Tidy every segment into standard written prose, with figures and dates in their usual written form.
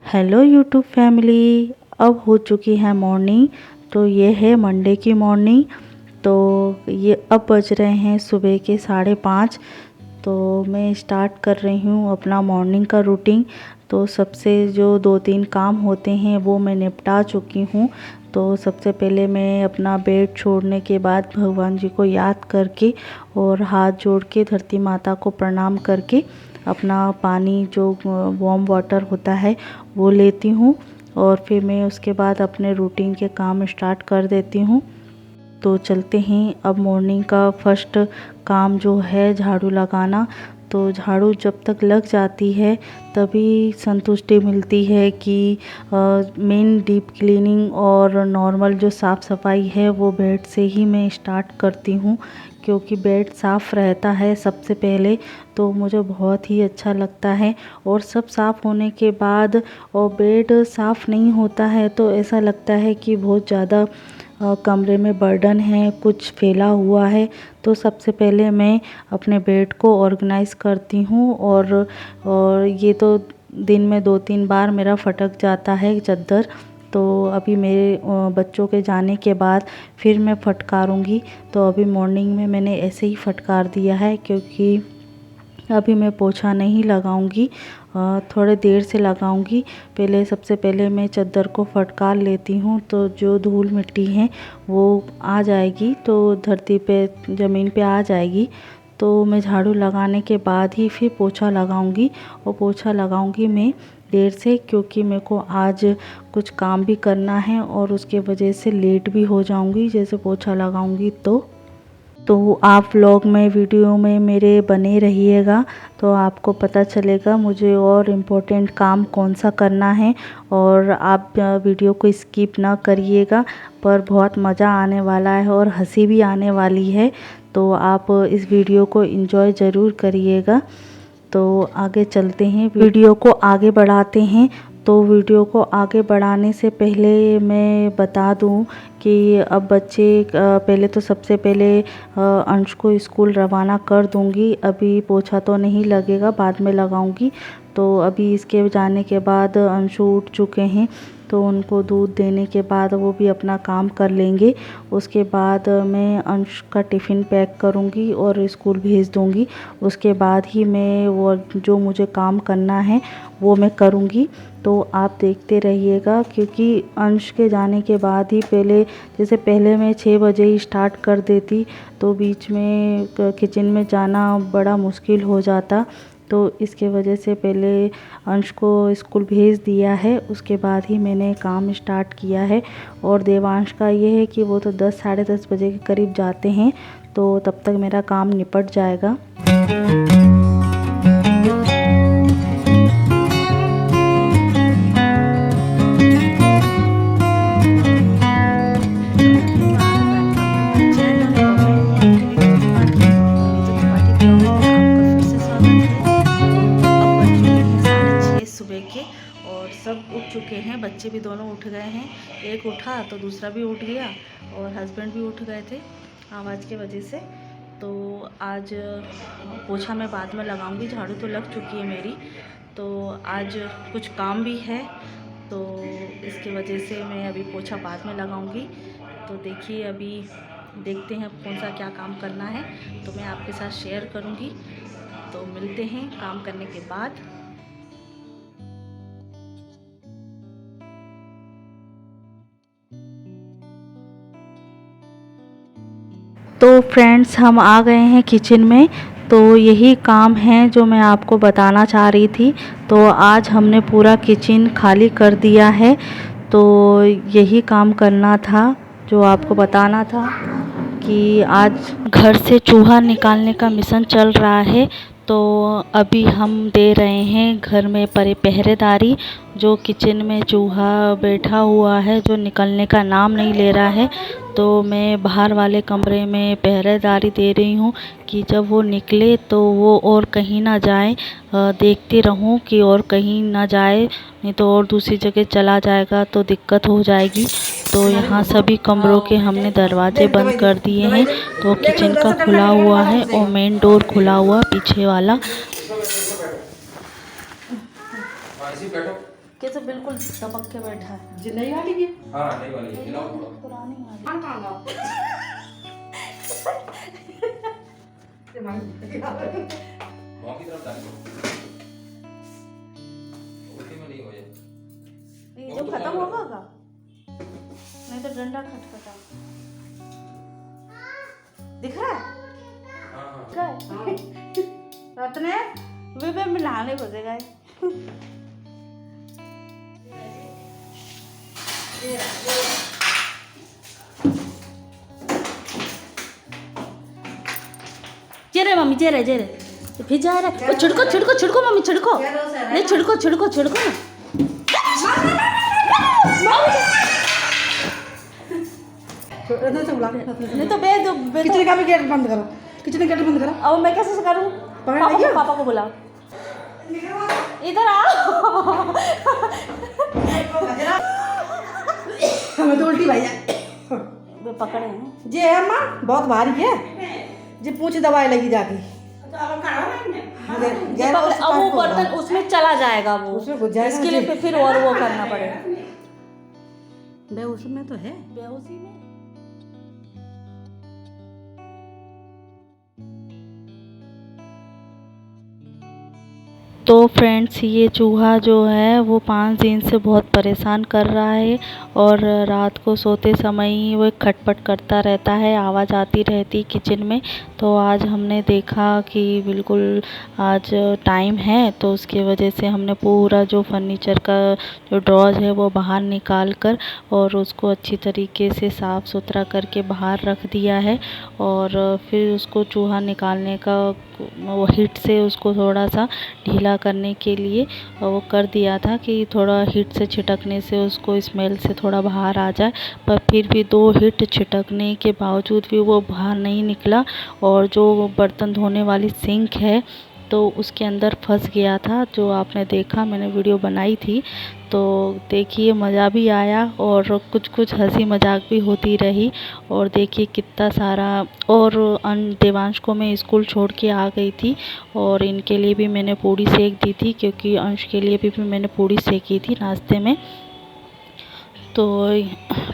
Hello YouTube family. अब हो चुकी है मॉर्निंग। तो ये है मंडे की मॉर्निंग। तो ये अब बज रहे हैं सुबह के 5:30। तो मैं स्टार्ट कर रही हूँ अपना मॉर्निंग का रूटीन। तो सबसे जो 2-3 काम होते हैं वो मैं निपटा चुकी हूँ। तो सबसे पहले मैं अपना बेड छोड़ने के बाद भगवान जी को याद करके और हाथ जोड़ के धरती माता को प्रणाम करके अपना पानी जो वार्म वाटर होता है वो लेती हूँ। और फिर मैं उसके बाद अपने रूटीन के काम स्टार्ट कर देती हूँ। तो चलते हैं। अब मॉर्निंग का फर्स्ट काम जो है झाड़ू लगाना। तो झाड़ू जब तक लग जाती है तभी संतुष्टि मिलती है कि मेन डीप क्लीनिंग और नॉर्मल जो साफ़ सफाई है वो बेड से ही मैं स्टार्ट करती हूँ। क्योंकि बेड साफ़ रहता है सबसे पहले तो मुझे बहुत ही अच्छा लगता है। और सब साफ़ होने के बाद और बेड साफ़ नहीं होता है तो ऐसा लगता है कि बहुत ज़्यादा कमरे में बर्डन है, कुछ फैला हुआ है। तो सबसे पहले मैं अपने बेड को ऑर्गेनाइज़ करती हूँ। और ये तो दिन में 2-3 बार मेरा फटक जाता है चादर। तो अभी मेरे बच्चों के जाने के बाद फिर मैं फटकारूँगी। तो अभी मॉर्निंग में मैंने ऐसे ही फटकार दिया है क्योंकि अभी मैं पोछा नहीं लगाऊंगी, थोड़े देर से लगाऊंगी। सबसे पहले मैं चादर को फटकार लेती हूँ तो जो धूल मिट्टी है वो आ जाएगी, तो धरती पे ज़मीन पे आ जाएगी। तो मैं झाड़ू लगाने के बाद ही फिर पोछा लगाऊंगी। और पोछा लगाऊंगी मैं देर से क्योंकि मेरे को आज कुछ काम भी करना है और उसके वजह से लेट भी हो जाऊंगी जैसे पोछा लगाऊंगी। तो आप व्लॉग में वीडियो में मेरे बने रहिएगा तो आपको पता चलेगा मुझे और इम्पोर्टेंट काम कौन सा करना है। और आप वीडियो को स्किप ना करिएगा, पर बहुत मज़ा आने वाला है और हंसी भी आने वाली है। तो आप इस वीडियो को एंजॉय ज़रूर करिएगा। तो आगे चलते हैं, वीडियो को आगे बढ़ाते हैं। तो वीडियो को आगे बढ़ाने से पहले मैं बता दूं कि अब बच्चे पहले तो सबसे पहले अंश को स्कूल रवाना कर दूंगी। अभी पोछा तो नहीं लगेगा, बाद में लगाऊंगी। तो अभी इसके जाने के बाद अंशु उठ चुके हैं तो उनको दूध देने के बाद वो भी अपना काम कर लेंगे। उसके बाद मैं अंश का टिफ़िन पैक करूंगी और स्कूल भेज दूंगी। उसके बाद ही मैं वो जो मुझे काम करना है वो मैं करूंगी। तो आप देखते रहिएगा क्योंकि अंश के जाने के बाद ही पहले मैं 6 बजे ही स्टार्ट कर देती तो बीच में किचन में जाना बड़ा मुश्किल हो जाता। तो इसके वजह से पहले अंश को स्कूल भेज दिया है, उसके बाद ही मैंने काम स्टार्ट किया है। और देवांश का ये है कि वो तो 10 साढ़े 10 बजे के करीब जाते हैं तो तब तक मेरा काम निपट जाएगा। और सब उठ चुके हैं, बच्चे भी दोनों उठ गए हैं। एक उठा तो दूसरा भी उठ गया और हस्बैंड भी उठ गए थे आवाज़ की वजह से। तो आज पोछा मैं बाद में लगाऊंगी, झाड़ू तो लग चुकी है मेरी। तो आज कुछ काम भी है तो इसकी वजह से मैं अभी पोछा बाद में लगाऊंगी। तो देखिए अभी देखते हैं कौन सा क्या काम करना है तो मैं आपके साथ शेयर करूंगी। तो मिलते हैं काम करने के बाद। तो फ्रेंड्स हम आ गए हैं किचन में। तो यही काम है जो मैं आपको बताना चाह रही थी। तो आज हमने पूरा किचन खाली कर दिया है। तो यही काम करना था जो आपको बताना था कि आज घर से चूहा निकालने का मिशन चल रहा है। तो अभी हम दे रहे हैं घर में पहरेदारी। जो किचन में चूहा बैठा हुआ है जो निकलने का नाम नहीं ले रहा है, तो मैं बाहर वाले कमरे में पहरेदारी दे रही हूँ कि जब वो निकले तो वो और कहीं ना जाए। देखती रहूँ कि और कहीं ना जाए, नहीं तो और दूसरी जगह चला जाएगा तो दिक्कत हो जाएगी। तो यहाँ सभी कमरों के हमने दरवाजे बंद कर दिए हैं। तो किचन का खुला हुआ है और मेन डोर खुला हुआ पीछे वाला। कैसे बिल्कुल दबक के बैठा है। जी नई वाली है। हाँ नई वाली है, हिलाओ थोड़ा। पुरानी वाली। कहाँ कहाँ गाओ? मौकी तरफ डाल दो। उल्टी में नहीं हो जाए। ये जो खत्म होगा का? नहीं तो डंडा खटखटा दिख रहा है? हाँ क्या है? रत्ने वे पे मिलाने बजेगा। जेरे मम्मी जेरे जेरे फिर जा रहा है। छिड़को छिड़को छिड़को मम्मी छिड़को। नहीं छिड़को छिड़को छिड़को नहीं तो किचन का भी गेट बंद करो। किचन का गेट बंद करो। अब मैं कैसे करूँ? पापा को बुलाओ। इधर आओ। हमें तो उल्टी भाई वे पकड़े हैं। जे है माँ बहुत भारी है। जे पूछ दवाई लगी जाती। अब वो बर्तन उसमें चला जाएगा, वो उसमें घुस जाएगा। इसके लिए फिर और वो करना पड़ेगा। बे उसमें तो है। बेहोशी में तो फ्रेंड्स ये चूहा जो है वो 5 दिन से बहुत परेशान कर रहा है और रात को सोते समय ही वो खटपट करता रहता है, आवाज़ आती रहती किचन में। तो आज हमने देखा कि बिल्कुल आज टाइम है तो उसकी वजह से हमने पूरा जो फर्नीचर का जो ड्रॉज है वो बाहर निकाल कर और उसको अच्छी तरीके से साफ़ सुथरा करके बाहर रख दिया है। और फिर उसको चूहा निकालने का वो हीट से उसको थोड़ा सा ढीला करने के लिए वो कर दिया था कि थोड़ा हीट से छिटकने से उसको स्मेल से थोड़ा बाहर आ जाए। पर फिर भी 2 हीट छिटकने के बावजूद भी वो बाहर नहीं निकला और जो बर्तन धोने वाली सिंक है तो उसके अंदर फंस गया था, जो आपने देखा, मैंने वीडियो बनाई थी। तो देखिए मज़ा भी आया और कुछ कुछ हंसी मजाक भी होती रही। और देखिए कितना सारा और देवांश को मैं स्कूल छोड़ के आ गई थी और इनके लिए भी मैंने पूड़ी सेक दी थी, क्योंकि अंश के लिए भी मैंने पूड़ी सेकी थी नाश्ते में। तो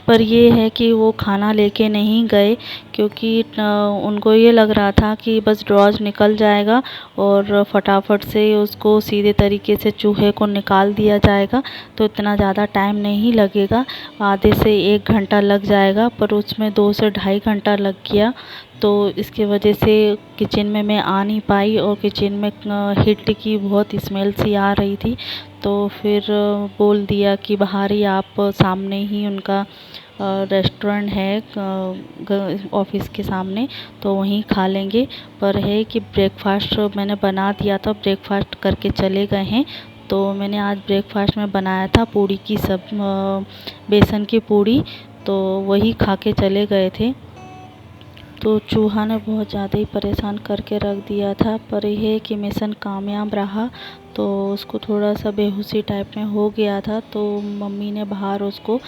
पर ये है कि वो खाना लेके नहीं गए, क्योंकि उनको ये लग रहा था कि बस ड्रॉज निकल जाएगा और फटाफट से उसको सीधे तरीके से चूहे को निकाल दिया जाएगा तो इतना ज़्यादा टाइम नहीं लगेगा, आधे से 1 घंटा लग जाएगा। पर उसमें 2 से ढाई घंटा लग गया। तो इसकी वजह से किचन में मैं आ नहीं पाई और किचन में हीट की बहुत स्मेल सी आ रही थी। तो फिर बोल दिया कि बाहर ही आप सामने ही उनका रेस्टोरेंट है ऑफिस के सामने, तो वहीं खा लेंगे। पर है कि ब्रेकफास्ट मैंने बना दिया था, ब्रेकफास्ट करके चले गए हैं। तो मैंने आज ब्रेकफास्ट में बनाया था पूड़ी की बेसन की पूड़ी, तो वही खा के चले गए थे। तो चूहा ने बहुत ज़्यादा ही परेशान करके रख दिया था। पर यह है कि मिशन कामयाब रहा। तो उसको थोड़ा सा बेहोशी टाइप में हो गया था, तो मम्मी ने बाहर उसको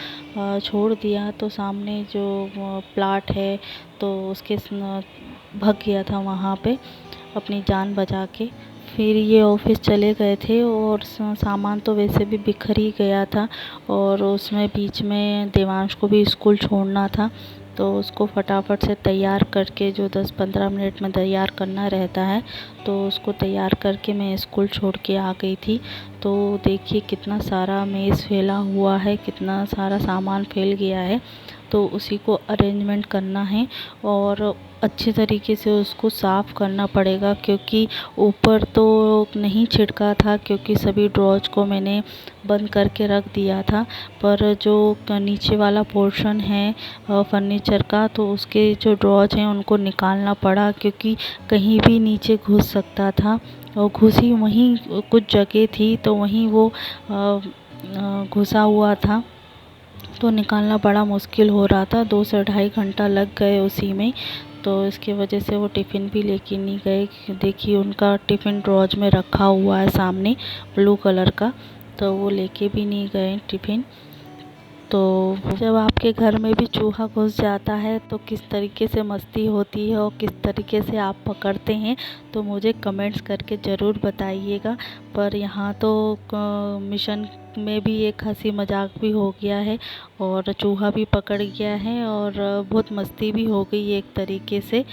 छोड़ दिया। तो सामने जो प्लाट है तो उसके भाग गया था वहाँ पे अपनी जान बचा के। फिर ये ऑफिस चले गए थे और सामान तो वैसे भी बिखर ही गया था और उसमें बीच में देवांश को भी स्कूल छोड़ना था। तो उसको फटाफट से तैयार करके, जो 10-15 मिनट में तैयार करना रहता है, तो उसको तैयार करके मैं स्कूल छोड़ के आ गई थी। तो देखिए कितना सारा मेज़ फैला हुआ है, कितना सारा सामान फैल गया है। तो उसी को अरेंजमेंट करना है और अच्छे तरीके से उसको साफ़ करना पड़ेगा, क्योंकि ऊपर तो नहीं छिड़का था, क्योंकि सभी ड्रॉज को मैंने बंद करके रख दिया था। पर जो नीचे वाला पोर्शन है फर्नीचर का, तो उसके जो ड्रॉज हैं उनको निकालना पड़ा, क्योंकि कहीं भी नीचे घुस सकता था और घुसी वहीं कुछ जगह थी तो वहीं वो घुसा हुआ था। तो निकालना बड़ा मुश्किल हो रहा था, 2 से ढाई घंटा लग गए उसी में। तो इसकी वजह से वो टिफ़िन भी लेके नहीं गए। देखिए उनका टिफ़िन ड्रॉज में रखा हुआ है सामने ब्लू कलर का, तो वो लेके भी नहीं गए टिफ़िन। तो जब आपके घर में भी चूहा घुस जाता है तो किस तरीके से मस्ती होती है और किस तरीके से आप पकड़ते हैं, तो मुझे कमेंट्स करके ज़रूर बताइएगा। पर यहाँ तो मिशन में भी एक हंसी मजाक भी हो गया है और चूहा भी पकड़ गया है और बहुत मस्ती भी हो गई एक तरीके से।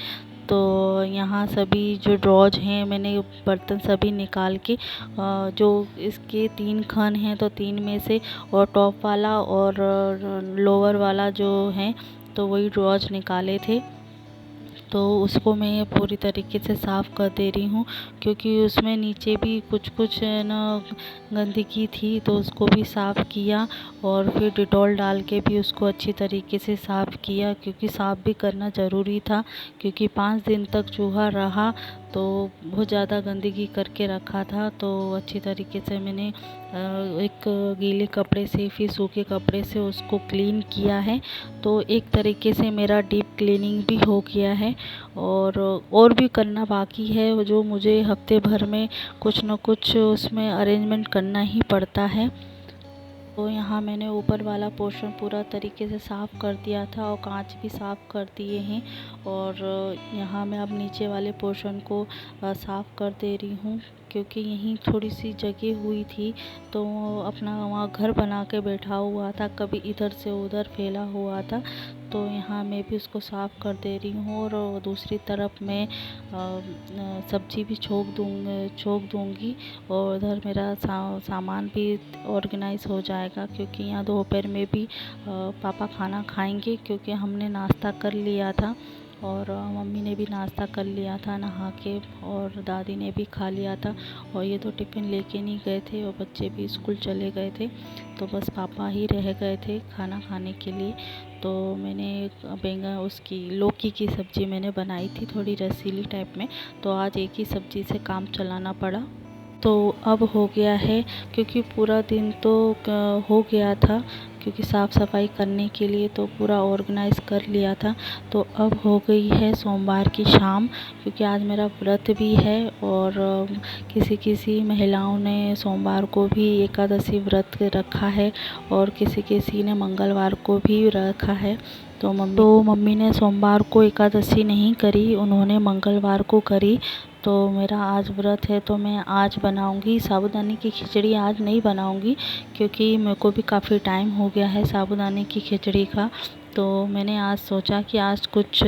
तो यहाँ सभी जो ड्रॉज हैं मैंने बर्तन सभी निकाल के जो इसके 3 खन हैं तो 3 में से और टॉप वाला और लोअर वाला जो हैं तो वही ड्रॉज निकाले थे। तो उसको मैं पूरी तरीके से साफ़ कर दे रही हूँ क्योंकि उसमें नीचे भी कुछ ना गंदगी थी, तो उसको भी साफ़ किया और फिर डिटॉल डाल के भी उसको अच्छी तरीके से साफ़ किया क्योंकि साफ़ भी करना ज़रूरी था क्योंकि 5 दिन तक चूहा रहा तो बहुत ज़्यादा गंदगी करके रखा था। तो अच्छी तरीके से मैंने एक गीले कपड़े से फिर सूखे कपड़े से उसको क्लीन किया है। तो एक तरीके से मेरा डीप क्लीनिंग भी हो गया है और भी करना बाकी है जो मुझे हफ्ते भर में कुछ न कुछ उसमें अरेंजमेंट करना ही पड़ता है। तो यहाँ मैंने ऊपर वाला पोर्शन पूरा तरीके से साफ़ कर दिया था और कांच भी साफ़ कर दिए हैं और यहाँ मैं अब नीचे वाले पोर्शन को साफ़ कर दे रही हूँ क्योंकि यहीं थोड़ी सी जगह हुई थी तो अपना वहाँ घर बना के बैठा हुआ था, कभी इधर से उधर फैला हुआ था। तो यहाँ मैं भी उसको साफ़ कर दे रही हूँ और दूसरी तरफ मैं सब्ज़ी भी छोंक दूँगी और उधर मेरा सामान भी ऑर्गेनाइज़ हो जाएगा क्योंकि यहाँ दोपहर में भी पापा खाना खाएंगे क्योंकि हमने नाश्ता कर लिया था और मम्मी ने भी नाश्ता कर लिया था नहा के और दादी ने भी खा लिया था और ये तो टिफ़िन लेके नहीं गए थे और बच्चे भी स्कूल चले गए थे तो बस पापा ही रह गए थे खाना खाने के लिए। तो मैंने बैंगन उसकी लौकी की सब्ज़ी मैंने बनाई थी थोड़ी रसीली टाइप में, तो आज एक ही सब्ज़ी से काम चलाना पड़ा। तो अब हो गया है क्योंकि पूरा दिन तो हो गया था क्योंकि साफ़ सफाई करने के लिए तो पूरा ऑर्गेनाइज़ कर लिया था। तो अब हो गई है सोमवार की शाम क्योंकि आज मेरा व्रत भी है और किसी महिलाओं ने सोमवार को भी एकादशी व्रत रखा है और किसी ने मंगलवार को भी रखा है। तो मम्मी ने सोमवार को एकादशी नहीं करी, उन्होंने मंगलवार को करी। तो मेरा आज व्रत है तो मैं आज बनाऊंगी साबूदाने की खिचड़ी। आज नहीं बनाऊंगी क्योंकि मेरे को भी काफ़ी टाइम हो गया है साबूदाने की खिचड़ी का। तो मैंने आज सोचा कि आज कुछ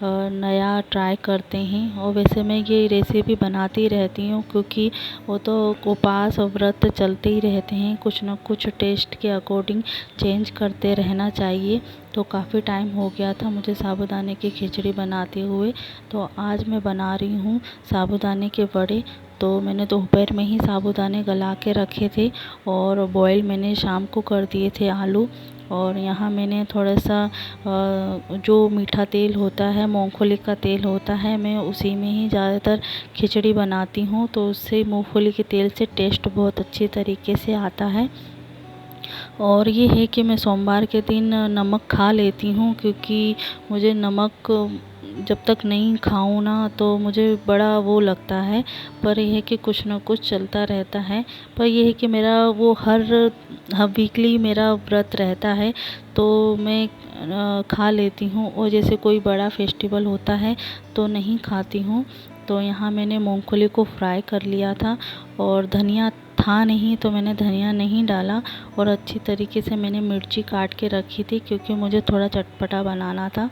नया ट्राई करते हैं और वैसे मैं ये रेसिपी बनाती रहती हूँ क्योंकि वो तो उपवास और व्रत चलते ही रहते हैं, कुछ न कुछ टेस्ट के अकॉर्डिंग चेंज करते रहना चाहिए। तो काफ़ी टाइम हो गया था मुझे साबूदाने की खिचड़ी बनाते हुए, तो आज मैं बना रही हूँ साबूदाने के बड़े। तो मैंने दोपहर में ही साबूदाने गला के रखे थे और बॉईल मैंने शाम को कर दिए थे आलू। और यहाँ मैंने थोड़ा सा जो मीठा तेल होता है मूंगफली का तेल होता है मैं उसी में ही ज़्यादातर खिचड़ी बनाती हूँ, तो उससे मूंगफली के तेल से टेस्ट बहुत अच्छी तरीके से आता है। और ये है कि मैं सोमवार के दिन नमक खा लेती हूँ क्योंकि मुझे नमक जब तक नहीं खाऊं ना तो मुझे बड़ा वो लगता है। पर यह है कि कुछ ना कुछ चलता रहता है। पर यह है कि मेरा वो हर वीकली मेरा व्रत रहता है तो मैं खा लेती हूँ और जैसे कोई बड़ा फेस्टिवल होता है तो नहीं खाती हूँ। तो यहाँ मैंने मूंगफली को फ्राई कर लिया था और धनिया था नहीं तो मैंने धनिया नहीं डाला और अच्छी तरीके से मैंने मिर्ची काट के रखी थी क्योंकि मुझे थोड़ा चटपटा बनाना था।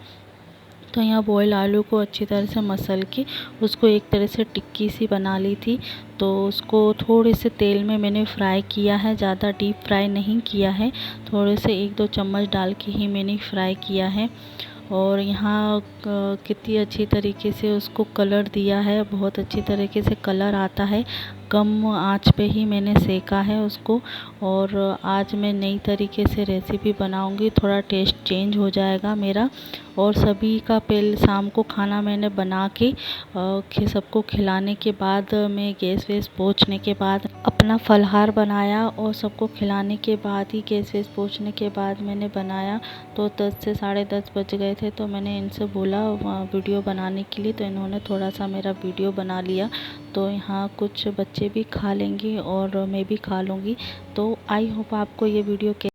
तो यहाँ बॉयल आलू को अच्छी तरह से मसल के उसको एक तरह से टिक्की सी बना ली थी। तो उसको थोड़े से तेल में मैंने फ्राई किया है, ज़्यादा डीप फ्राई नहीं किया है, थोड़े से 1-2 चम्मच डाल के ही मैंने फ्राई किया है। और यहाँ कितनी अच्छी तरीके से उसको कलर दिया है, बहुत अच्छी तरीके से कलर आता है। कम आंच पे ही मैंने सेका है उसको। और आज मैं नई तरीके से रेसिपी बनाऊंगी, थोड़ा टेस्ट चेंज हो जाएगा मेरा। और सभी का पहले शाम को खाना मैंने बना के सबको खिलाने के बाद मैं गैस वैस पोंछने के बाद अपना फलहार बनाया और सबको खिलाने के बाद ही गैस वैस पोंछने के बाद मैंने बनाया। तो 10 से 10:30 बज गए थे तो मैंने इनसे बोला वीडियो बनाने के लिए, तो इन्होंने थोड़ा सा मेरा वीडियो बना लिया। तो यहाँ कुछ बच्चे भी खा लेंगे और मैं भी खा लूँगी। तो आई होप आपको ये वीडियो